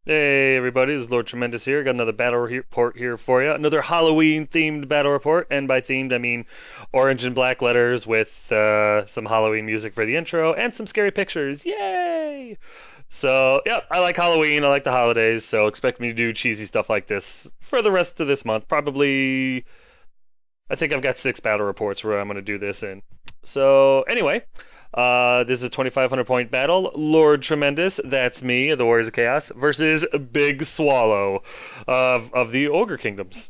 Hey everybody, this is Lord Tremendous here. Got another battle report here for you. Another Halloween-themed battle report, and by themed I mean orange and black letters with some Halloween music for the intro and some scary pictures. Yay! So, yeah, I like Halloween. I like the holidays, so expect me to do cheesy stuff like this for the rest of this month. Probably, I think I've got 6 battle reports where I'm going to do this in. So, anyway, this is a 2,500 point battle. Lord Tremendous, that's me, the Warriors of Chaos, versus Big Swallow of the Ogre Kingdoms.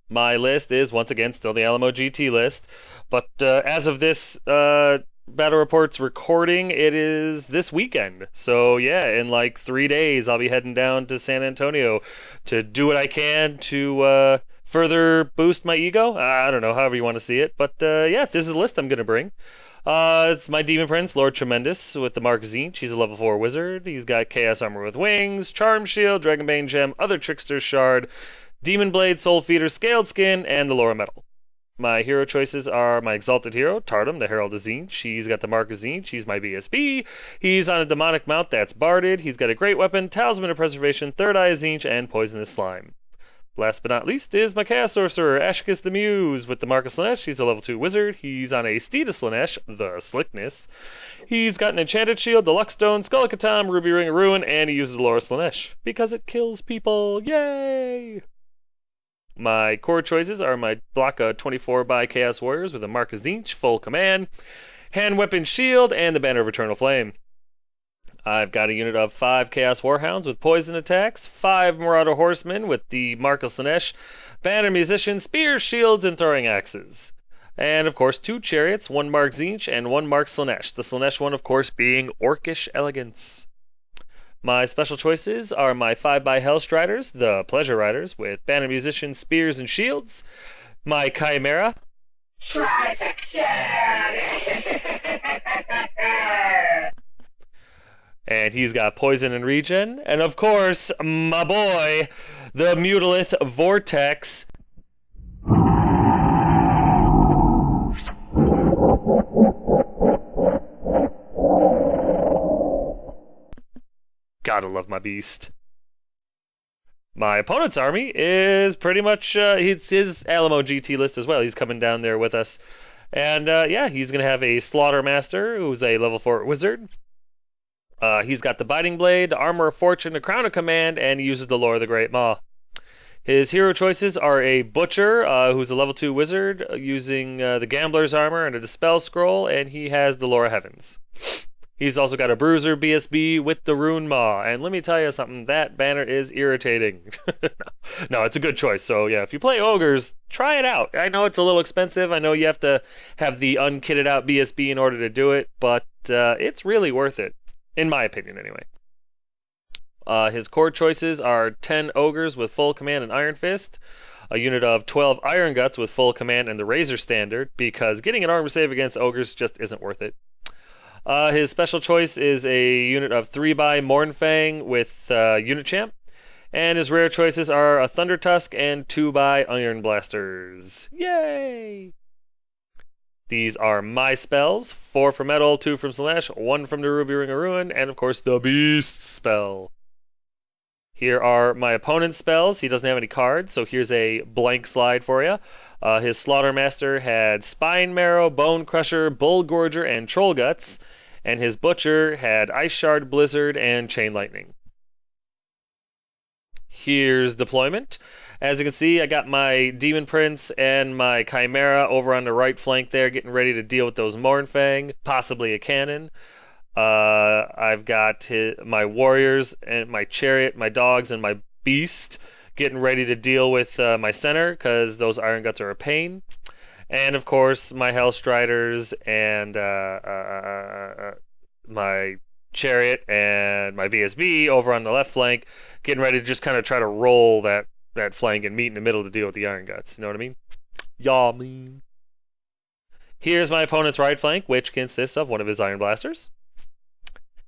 My list is, once again, still the Alamo GT list, but as of this battle report's recording, it is this weekend. So, yeah, in like 3 days, I'll be heading down to San Antonio to do what I can to further boost my ego. I don't know, however you want to see it, but yeah, this is the list I'm going to bring. It's my Demon Prince, Lord Tremendous, with the Mark Zinch. He's a level 4 wizard. He's got Chaos Armor with Wings, Charm Shield, Dragonbane Gem, Other Trickster's Shard, Demon Blade, Soul Feeder, Scaled Skin, and the Laura Metal. My hero choices are my Exalted Hero, Tardum, the Herald of Zinch. He's got the Mark of Zinch. He's my BSB. He's on a demonic mount that's barded. He's got a great weapon, Talisman of Preservation, Third Eye of Zinch, and Poisonous Slime. Last but not least is my Chaos Sorcerer, Ashicus the Muse, with the Mark of Slaanesh. He's a level 2 wizard. He's on a Steed of Slaanesh, the Slickness. He's got an Enchanted Shield, the Luckstone, Skull of Catan, Ruby Ring of Ruin, and he uses the Lore of Slaanesh, because it kills people. Yay! My core choices are my block of 24 by Chaos Warriors with a Mark of Zinch, full command, Hand Weapon Shield, and the Banner of Eternal Flame. I've got a unit of 5 Chaos Warhounds with poison attacks, 5 Marauder Horsemen with the Mark of Slaanesh, Banner Musician, Spears, Shields, and Throwing Axes. And, of course, 2 Chariots, 1 Mark Zinch, and 1 Mark Slaanesh. The Slaanesh one, of course, being Orcish Elegance. My special choices are my 5 by Hellstriders, the Pleasure Riders, with Banner Musician, Spears, and Shields. My Chimera. Trifixion! And he's got poison and regen. And of course, my boy, the Mutalith Vortex. Gotta love my beast. My opponent's army is pretty much his Alamo GT list as well. He's coming down there with us. And yeah, he's going to have a Slaughtermaster, who's a level 4 wizard. He's got the Biting Blade, the Armor of Fortune, the Crown of Command, and he uses the Lore of the Great Maw. His hero choices are a Butcher, who's a level 2 wizard, using the Gambler's Armor and a Dispel Scroll, and he has the Lore of Heavens. He's also got a Bruiser BSB with the Rune Maw, and let me tell you something, that banner is irritating. No, it's a good choice, so yeah, if you play Ogres, try it out. I know it's a little expensive, I know you have to have the unkitted out BSB in order to do it, but it's really worth it. In my opinion, anyway. His core choices are 10 Ogres with full command and Iron Fist, a unit of 12 Iron Guts with full command and the Razor Standard, because getting an armor save against Ogres just isn't worth it. His special choice is a unit of 3 by Mournfang with Unit Champ, and his rare choices are a Thunder Tusk and 2 by Iron Blasters. Yay! These are my spells, 4 from Metal, 2 from Slaanesh, 1 from the Ruby Ring of Ruin, and of course the Beast spell. Here are my opponent's spells. He doesn't have any cards, so here's a blank slide for you. His Slaughtermaster had Spine Marrow, Bone Crusher, Bull Gorger, and Troll Guts, and his Butcher had Ice Shard, Blizzard, and Chain Lightning. Here's deployment. As you can see, I got my Demon Prince and my Chimera over on the right flank there, getting ready to deal with those Mournfang, possibly a cannon. I've got my Warriors and my Chariot, my Dogs, and my Beast getting ready to deal with my center, because those Iron Guts are a pain. And of course, my Hellstriders and my Chariot and my BSB over on the left flank, getting ready to just kind of try to roll that flank and meet in the middle to deal with the Iron Guts. You know what I mean? Y'all mean. Here's my opponent's right flank, which consists of one of his Iron Blasters.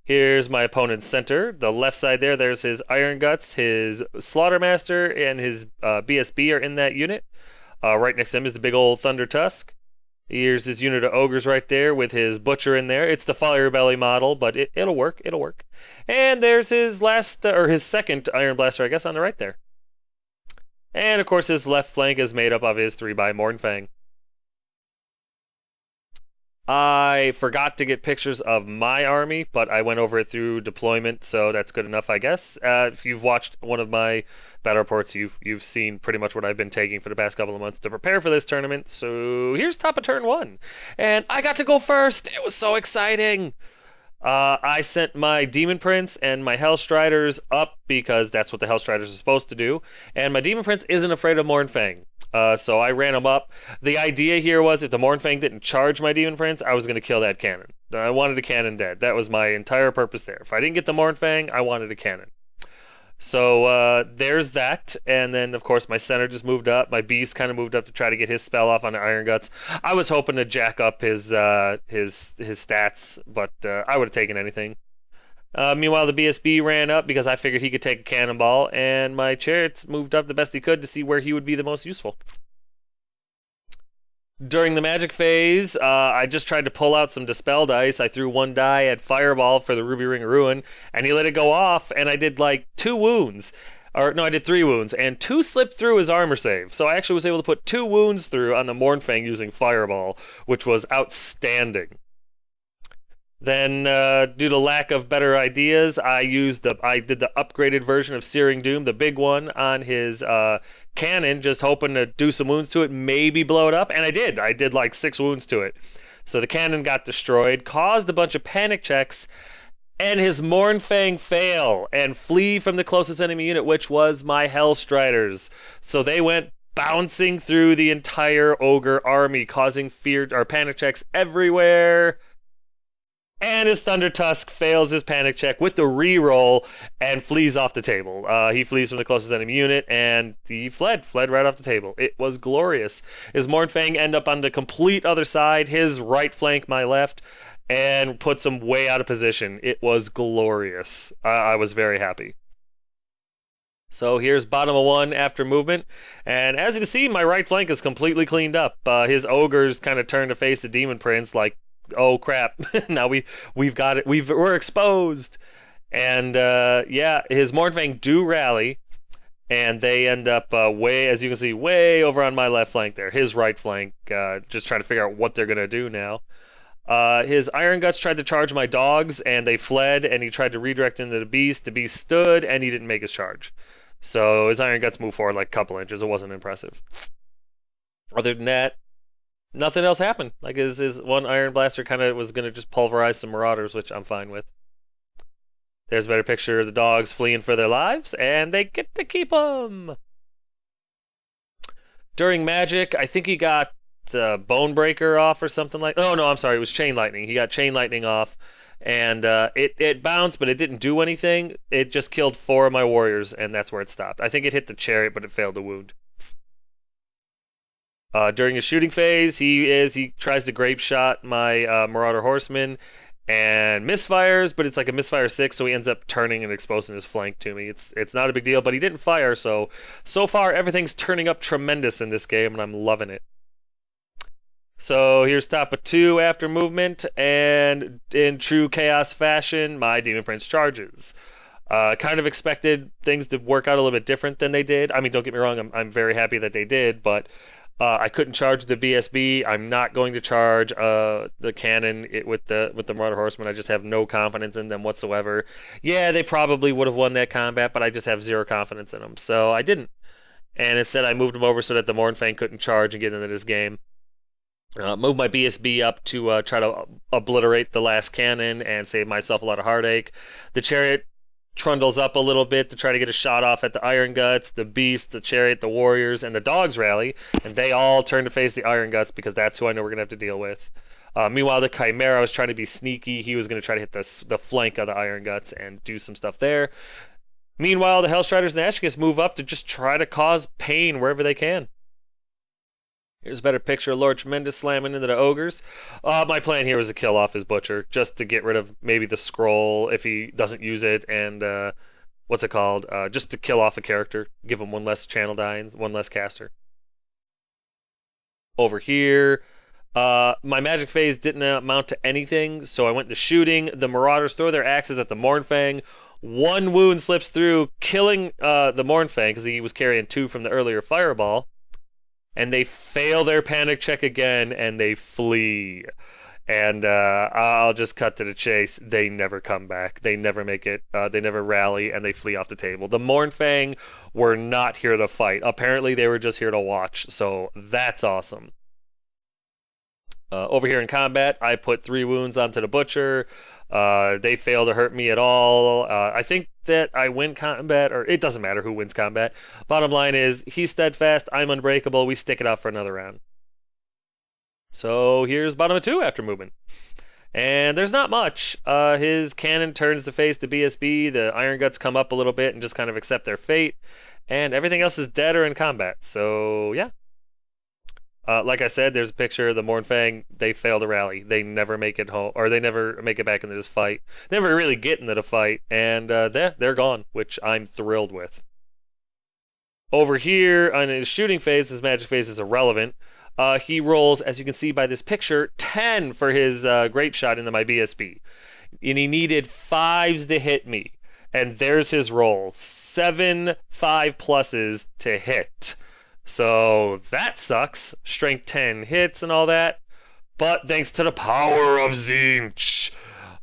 Here's my opponent's center. The left side there's his Iron Guts, his Slaughtermaster, and his BSB are in that unit. Right next to him is the big old Thunder Tusk. Here's his unit of ogres right there with his butcher in there. It's the fire belly model, but it'll work. It'll work. And there's his last, or his second Iron Blaster, I guess, on the right there. And of course, his left flank is made up of his 3x Mornfang. I forgot to get pictures of my army, but I went over it through deployment, so that's good enough, I guess. If you've watched one of my battle reports, you've seen pretty much what I've been taking for the past couple of months to prepare for this tournament. So here's top of turn 1, and I got to go first. It was so exciting. I sent my Demon Prince and my Hellstriders up because that's what the Hellstriders are supposed to do. And my Demon Prince isn't afraid of Mornfang. So I ran him up. The idea here was if the Mornfang didn't charge my Demon Prince, I was going to kill that cannon. I wanted the cannon dead. That was my entire purpose there. If I didn't get the Mornfang, I wanted a cannon. So there's that, and then of course my center just moved up. My beast kind of moved up to try to get his spell off on the Iron Guts. I was hoping to jack up his stats, but I would have taken anything. Meanwhile, the BSB ran up because I figured he could take a cannonball, and my Chariots moved up the best he could to see where he would be the most useful. During the magic phase, I just tried to pull out some Dispel dice. I threw one die at Fireball for the Ruby Ring of Ruin, and he let it go off, and I did like 2 wounds. Or, no, I did 3 wounds, and 2 slipped through his armor save. So I actually was able to put 2 wounds through on the Mornfang using Fireball, which was outstanding. Then, due to lack of better ideas, I did the upgraded version of Searing Doom, the big one, on his cannon, just hoping to do some wounds to it, maybe blow it up, and I did. I did like 6 wounds to it. So the cannon got destroyed, caused a bunch of panic checks, and his Mornfang fail and flee from the closest enemy unit, which was my Hellstriders. So they went bouncing through the entire Ogre army, causing fear or panic checks everywhere. And his Thunder Tusk fails his panic check with the reroll and flees off the table. He flees from the closest enemy unit, and he fled right off the table. It was glorious. His Mornfang end up on the complete other side, his right flank, my left, and puts him way out of position. It was glorious. I was very happy. So here's bottom of 1 after movement, and as you can see, my right flank is completely cleaned up. His Ogres kind of turned to face the Demon Prince like, oh crap, now we've got it, we're exposed. And yeah, his Mornfang do rally, and they end up way, as you can see, way over on my left flank there, his right flank, just trying to figure out what they're gonna do now. His Iron Guts tried to charge my dogs, and they fled, and he tried to redirect into the beast. The beast stood, and he didn't make his charge. So his Iron Guts moved forward like a couple inches. It wasn't impressive. Other than that, nothing else happened. Like his one Iron Blaster kind of was going to just pulverize some Marauders, which I'm fine with. There's a better picture of the dogs fleeing for their lives, and they get to keep them. During Magic, I think he got the Bone Breaker off or something like. Oh no, I'm sorry, it was Chain Lightning. He got Chain Lightning off, and it bounced, but it didn't do anything. It just killed 4 of my warriors, and that's where it stopped. I think it hit the Chariot, but it failed to wound. During his shooting phase, he tries to grape shot my Marauder Horseman and misfires, but it's like a misfire 6, so he ends up turning and exposing his flank to me. It's not a big deal, but he didn't fire, so far everything's turning up tremendous in this game, and I'm loving it. So here's top of 2 after movement, and in true Chaos fashion, my Demon Prince charges. Kind of expected things to work out a little bit different than they did. I mean, don't get me wrong, I'm very happy that they did, but I couldn't charge the BSB. I'm not going to charge the cannon with the Marauder Horseman. I just have no confidence in them whatsoever. Yeah, they probably would have won that combat, but I just have 0 confidence in them, so I didn't. And instead, I moved them over so that the Mornfang couldn't charge and get into this game. Moved my BSB up to try to obliterate the last cannon and save myself a lot of heartache. The Chariot trundles up a little bit to try to get a shot off at the Iron Guts. The Beast, the Chariot, the Warriors, and the Dogs rally, and they all turn to face the Iron Guts because that's who I know we're going to have to deal with. Meanwhile, the Chimera was trying to be sneaky. He was going to try to hit the flank of the Iron Guts and do some stuff there. Meanwhile, the Hellstriders and Ashkis move up to just try to cause pain wherever they can. Here's a better picture of Lord Tremendous slamming into the Ogres. My plan here was to kill off his Butcher, just to get rid of maybe the scroll if he doesn't use it, and what's it called? Just to kill off a character, give him 1 less channel die and 1 less caster. Over here, My magic phase didn't amount to anything, so I went to shooting. The Marauders throw their axes at the Mournfang. One wound slips through, killing the Mournfang because he was carrying 2 from the earlier fireball. And they fail their panic check again, and they flee. And I'll just cut to the chase. They never come back. They never make it. They never rally, and they flee off the table. The Mournfang were not here to fight. Apparently, they were just here to watch. So that's awesome. Over here in combat, I put 3 wounds onto the Butcher. They fail to hurt me at all. I think that I win combat, or it doesn't matter who wins combat. Bottom line is, he's steadfast, I'm unbreakable, we stick it out for another round. So here's bottom of 2 after movement. And there's not much. His cannon turns to face the BSB, the Iron Guts come up a little bit and just kind of accept their fate, and everything else is dead or in combat. So yeah. Like I said, there's a picture of the Mournfang. They fail to rally. They never make it home, or they never make it back into this fight. They never really get into the fight, and they're gone, which I'm thrilled with. Over here on his shooting phase, his magic phase is irrelevant. He rolls, as you can see by this picture, 10 for his grape shot into my BSB, and he needed 5s to hit me. And there's his roll: 7 5+ to hit. So that sucks. Strength 10 hits and all that. But thanks to the power of Tzeentch,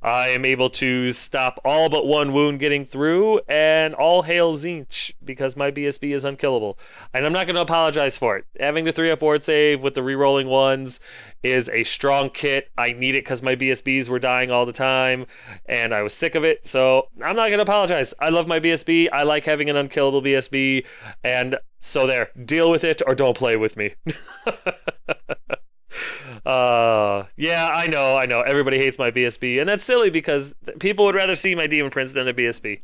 I am able to stop all but 1 wound getting through, and all hail Tzeentch, because my BSB is unkillable. And I'm not going to apologize for it. Having the 3-up ward save with the rerolling 1s is a strong kit. I need it because my BSBs were dying all the time, and I was sick of it, so I'm not going to apologize. I love my BSB. I like having an unkillable BSB, and so there. Deal with it or don't play with me. Yeah, I know. Everybody hates my BSB, and that's silly because people would rather see my Demon Prince than a BSB.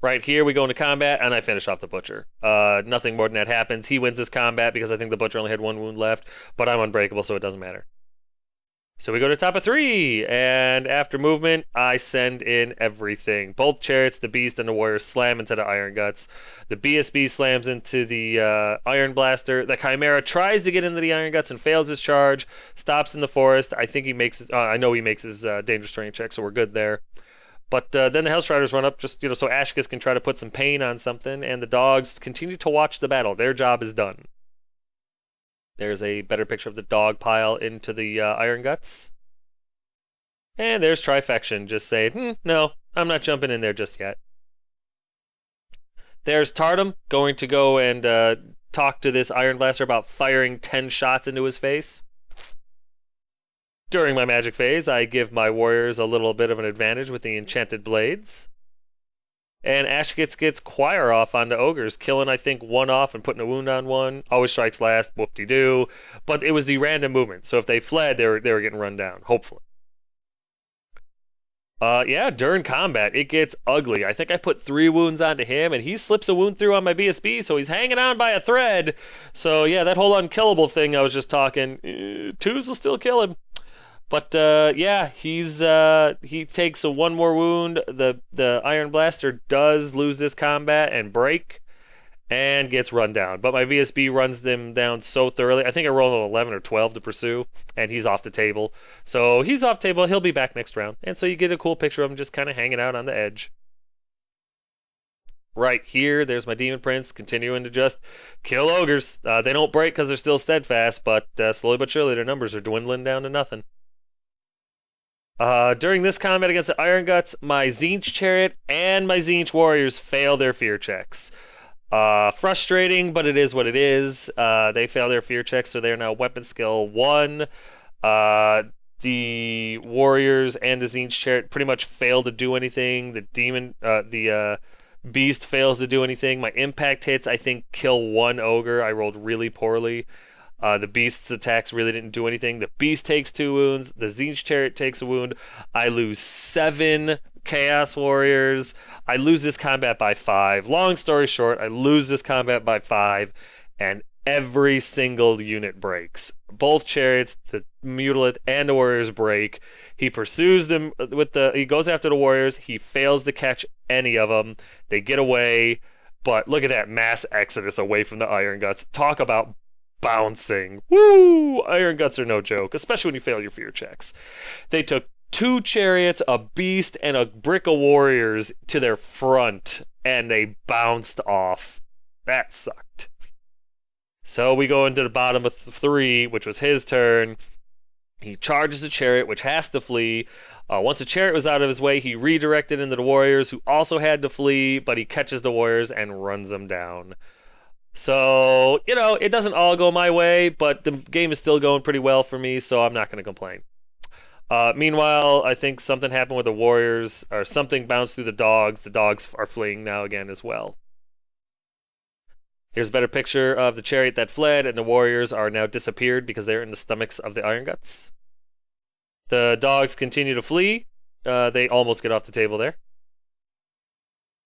Right here, we go into combat, and I finish off the Butcher. Nothing more than that happens. He wins this combat because I think the Butcher only had 1 wound left, but I'm unbreakable, so it doesn't matter. So we go to top of 3, and after movement, I send in everything. Both Chariots, the Beast, and the Warrior slam into the Iron Guts. The BSB slams into the Iron Blaster. The Chimera tries to get into the Iron Guts and fails his charge. Stops in the forest. I think he makes his, I know he makes his dangerous terrain check, so we're good there. But then the Hellstriders run up just, so Ashkus can try to put some pain on something, and the dogs continue to watch the battle. Their job is done. There's a better picture of the dog pile into the Iron Guts. And there's Trifection just saying, no, I'm not jumping in there just yet. There's Tardum going to go and talk to this Iron Blaster about firing 10 shots into his face. During my magic phase, I give my warriors a little bit of an advantage with the enchanted blades. And Ashkits gets Choir off onto Ogres, killing, I think, 1 off and putting a wound on 1. Always strikes last, whoop-de-doo. But it was the random movement, so if they fled, they were getting run down, hopefully. Yeah, during combat, it gets ugly. I think I put 3 wounds onto him, and he slips a wound through on my BSB, so he's hanging on by a thread. So yeah, that whole unkillable thing I was just talking, 2s will still kill him. But yeah, he takes a 1 more wound. The Iron Blaster does lose this combat and break, and gets run down. But my VSB runs them down so thoroughly. I think I rolled an 11 or 12 to pursue, and he's off the table. So he's off table. He'll be back next round. And so you get a cool picture of him just kind of hanging out on the edge. Right here, there's my Demon Prince continuing to just kill ogres. They don't break because they're still steadfast, but slowly but surely their numbers are dwindling down to nothing. During this combat against the Iron Guts, my Tzeentch Chariot and my Tzeentch Warriors fail their fear checks. Frustrating, but it is what it is. They fail their fear checks, so they're now weapon skill 1. The Warriors and the Tzeentch Chariot pretty much fail to do anything. The Beast fails to do anything. My impact hits, I think, kill 1 ogre. I rolled really poorly. The Beast's attacks really didn't do anything. The Beast takes 2 wounds. The Tzeentch Chariot takes a wound. I lose 7 Chaos Warriors. I lose this combat by 5. Long story short, I lose this combat by 5, and every single unit breaks. Both Chariots, the Mutilate, and the Warriors break. He pursues them he goes after the Warriors. He fails to catch any of them. They get away, but look at that mass exodus away from the Iron Guts. Talk about bouncing. Woo! Iron Guts are no joke, especially when you fail your fear checks. They took 2 chariots, a beast, and a brick of warriors to their front, and they bounced off. That sucked. So we go into the bottom of 3, which was his turn. He charges the chariot, which has to flee. Once the chariot was out of his way, he redirected into the warriors, who also had to flee, but he catches the warriors and runs them down. So, it doesn't all go my way, but the game is still going pretty well for me, so I'm not going to complain. Meanwhile, I think something happened with the warriors, or something bounced through the dogs. The dogs are fleeing now again as well. Here's a better picture of the chariot that fled, and the warriors are now disappeared because they're in the stomachs of the Iron Guts. The dogs continue to flee. They almost get off the table there.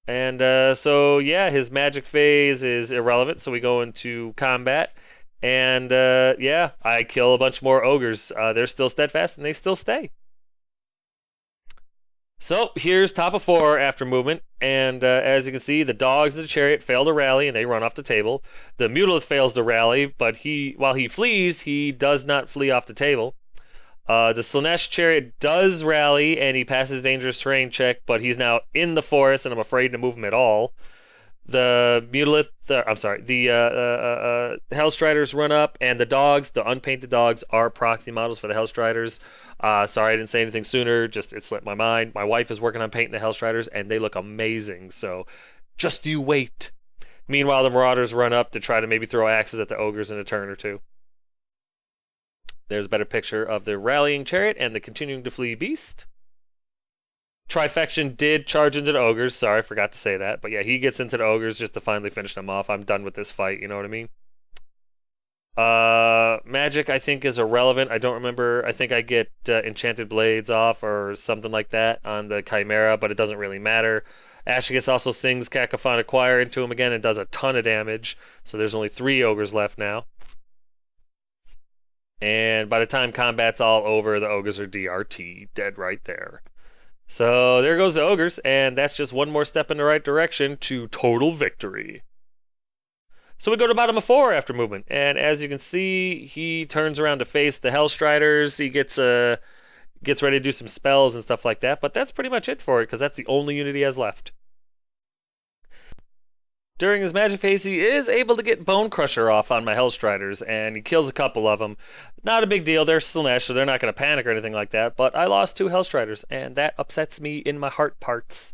And so, yeah, his magic phase is irrelevant, so we go into combat. And, yeah, I kill a bunch more ogres. They're still steadfast, and they still stay. So here's top of 4 after movement, and as you can see, the dogs of the chariot fail to rally, and they run off the table. The Mutilith fails to rally, but while he flees, he does not flee off the table. The Slaanesh chariot does rally, and he passes dangerous terrain check, but he's now in the forest, and I'm afraid to move him at all. The Mutilith, the Hellstriders run up, and the dogs, the unpainted dogs, are proxy models for the Hellstriders. Sorry I didn't say anything sooner, just it slipped my mind. My wife is working on painting the Hellstriders, and they look amazing, so just you wait. Meanwhile, the Marauders run up to try to maybe throw axes at the ogres in a turn or 2. There's a better picture of the rallying chariot and the continuing to flee beast. Trifection did charge into the ogres. Sorry, I forgot to say that. But yeah, he gets into the ogres just to finally finish them off. I'm done with this fight, you know what I mean? Magic, I think, is irrelevant. I don't remember. I think I get Enchanted Blades off or something like that on the Chimera, but it doesn't really matter. Ashigus also sings Cacophonic Choir into him again and does a ton of damage. So there's only 3 ogres left now. And by the time combat's all over, the ogres are DRT, dead right there. So there goes the ogres, and that's just one more step in the right direction to total victory. So we go to bottom of 4 after movement, and as you can see, he turns around to face the Hellstriders. He gets ready to do some spells and stuff like that, but that's pretty much it for it, because that's the only unit he has left. During his magic phase, he is able to get Bone Crusher off on my Hellstriders, and he kills a couple of them. Not a big deal, they're Slaanesh, so they're not going to panic or anything like that, but I lost 2 Hellstriders, and that upsets me in my heart parts.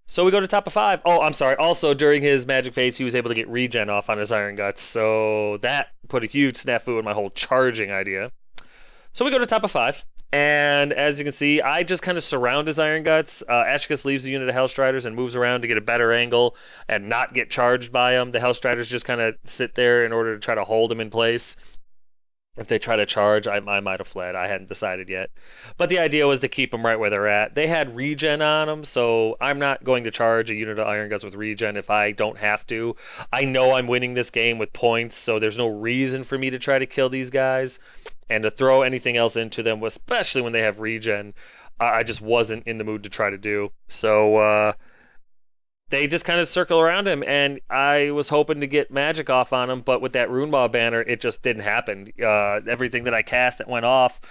So we go to top of 5. Oh, I'm sorry, also during his magic phase, he was able to get regen off on his Iron Guts, so that put a huge snafu in my whole charging idea. So we go to top of 5. And as you can see, I just kind of surround his Iron Guts. Ashigus leaves the unit of Hellstriders and moves around to get a better angle and not get charged by him. The Hellstriders just kind of sit there in order to try to hold him in place. If they try to charge, I might have fled. I hadn't decided yet. But the idea was to keep them right where they're at. They had regen on them, so I'm not going to charge a unit of Iron Guts with regen if I don't have to. I know I'm winning this game with points, so there's no reason for me to try to kill these guys. And to throw anything else into them, especially when they have regen, I just wasn't in the mood to try to do. So they just kind of circle around him, and I was hoping to get magic off on him, but with that Runemaw banner, it just didn't happen. Everything that I cast that went off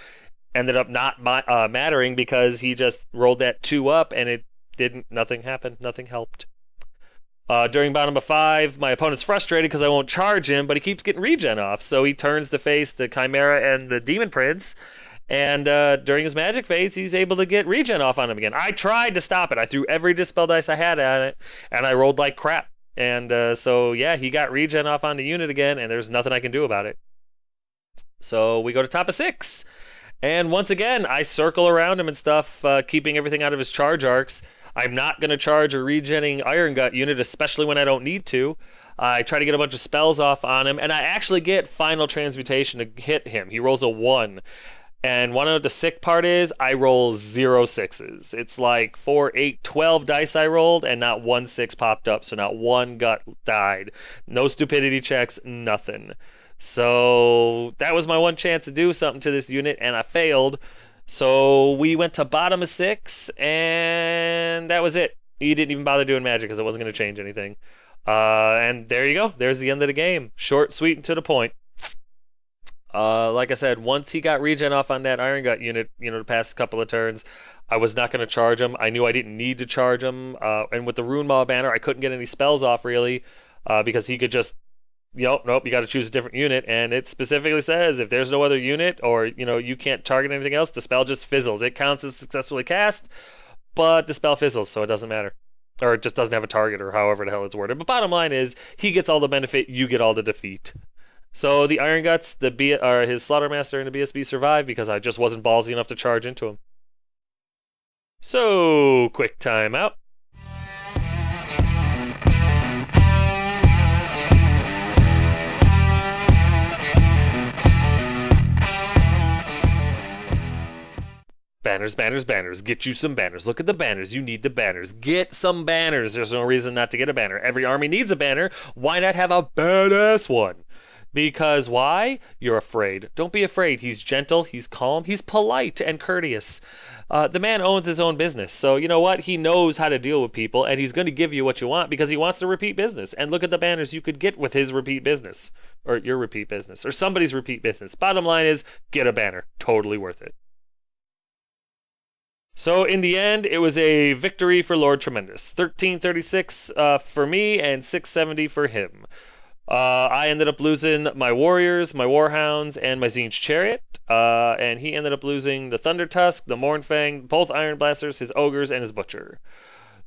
ended up not mattering because he just rolled that 2 up, and nothing happened, nothing helped. During bottom of 5, my opponent's frustrated because I won't charge him, but he keeps getting regen off, so he turns to face the Chimera and the Demon Prince, and during his magic phase, he's able to get regen off on him again. I tried to stop it. I threw every dispel dice I had at it, and I rolled like crap. And so, yeah, he got regen off on the unit again, and there's nothing I can do about it. So we go to top of 6, and once again, I circle around him and stuff, keeping everything out of his charge arcs. I'm not going to charge a regenning Iron Gut unit, especially when I don't need to. I try to get a bunch of spells off on him, and I actually get Final Transmutation to hit him. He rolls a 1. And one of the sick part is I roll 0 6s. It's like 4, 8, 12 dice I rolled, and not 1 6 popped up, so not 1 gut died. No stupidity checks, nothing. So that was my one chance to do something to this unit, and I failed. So we went to bottom of 6, and that was it. He didn't even bother doing magic because it wasn't going to change anything. And there you go. There's the end of the game. Short, sweet, and to the point. Like I said, once he got regen off on that Iron Gut unit, the past couple of turns, I was not going to charge him. I knew I didn't need to charge him. And with the Rune Maw banner, I couldn't get any spells off really, because he could just, nope, you got to choose a different unit. And it specifically says if there's no other unit or, you can't target anything else, the spell just fizzles. It counts as successfully cast, but the spell fizzles, so it doesn't matter. Or it just doesn't have a target, or however the hell it's worded. But bottom line is, he gets all the benefit, you get all the defeat. So the Iron Guts, his Slaughtermaster and the BSB survived because I just wasn't ballsy enough to charge into him. So, quick timeout. Banners, banners, banners. Get you some banners. Look at the banners. You need the banners. Get some banners. There's no reason not to get a banner. Every army needs a banner. Why not have a badass one? Because why? You're afraid. Don't be afraid. He's gentle, he's calm, he's polite and courteous. The man owns his own business. So you know what? He knows how to deal with people, and he's going to give you what you want because he wants to repeat business. And look at the banners you could get with his repeat business, or your repeat business, or somebody's repeat business. Bottom line is, get a banner. Totally worth it. So in the end, it was a victory for Lord Tremendous. 1336 for me and 670 for him. I ended up losing my Warriors, my Warhounds, and my Tzeentch Chariot. And he ended up losing the Thunder Tusk, the Mournfang, both Iron Blasters, his Ogres, and his Butcher.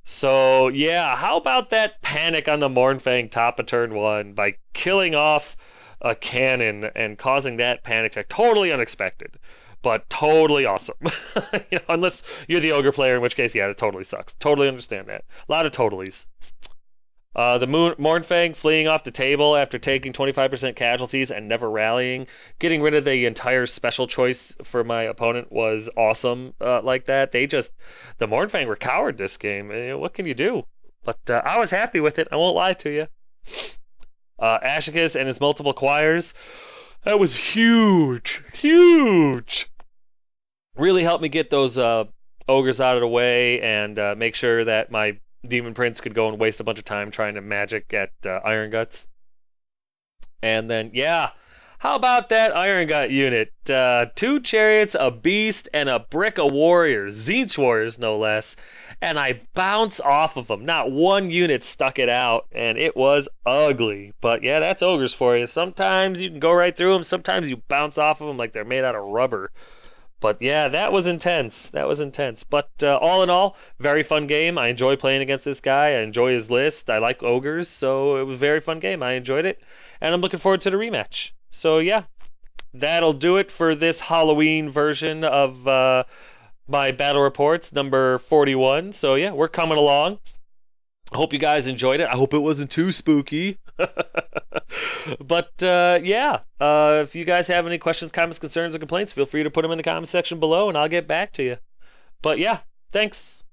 So, yeah, how about that panic on the Mournfang top of turn 1 by killing off a cannon and causing that panic attack? Totally unexpected, but totally awesome. Unless you're the Ogre player, in which case, yeah, it totally sucks. Totally understand that. A lot of totallys. The Mournfang fleeing off the table after taking 25% casualties and never rallying. Getting rid of the entire special choice for my opponent was awesome like that. The Mournfang were coward this game. What can you do? But I was happy with it. I won't lie to you. Ashicus and his multiple choirs. That was huge. Huge. Really helped me get those ogres out of the way and make sure that my Demon Prince could go and waste a bunch of time trying to magic at Iron Guts. And then, yeah, how about that Iron Gut unit? 2 chariots, a beast, and a brick of warriors. Tzeentch warriors, no less. And I bounce off of them. Not one unit stuck it out, and it was ugly. But yeah, that's ogres for you. Sometimes you can go right through them. Sometimes you bounce off of them like they're made out of rubber. But yeah, that was intense. That was intense. But all in all, very fun game. I enjoy playing against this guy. I enjoy his list. I like ogres, so it was a very fun game. I enjoyed it, and I'm looking forward to the rematch. So yeah, that'll do it for this Halloween version of my battle reports, number 41. So yeah, we're coming along. I hope you guys enjoyed it. I hope it wasn't too spooky. But yeah, if you guys have any questions, comments, concerns, or complaints, feel free to put them in the comment section below and I'll get back to you. But yeah, thanks.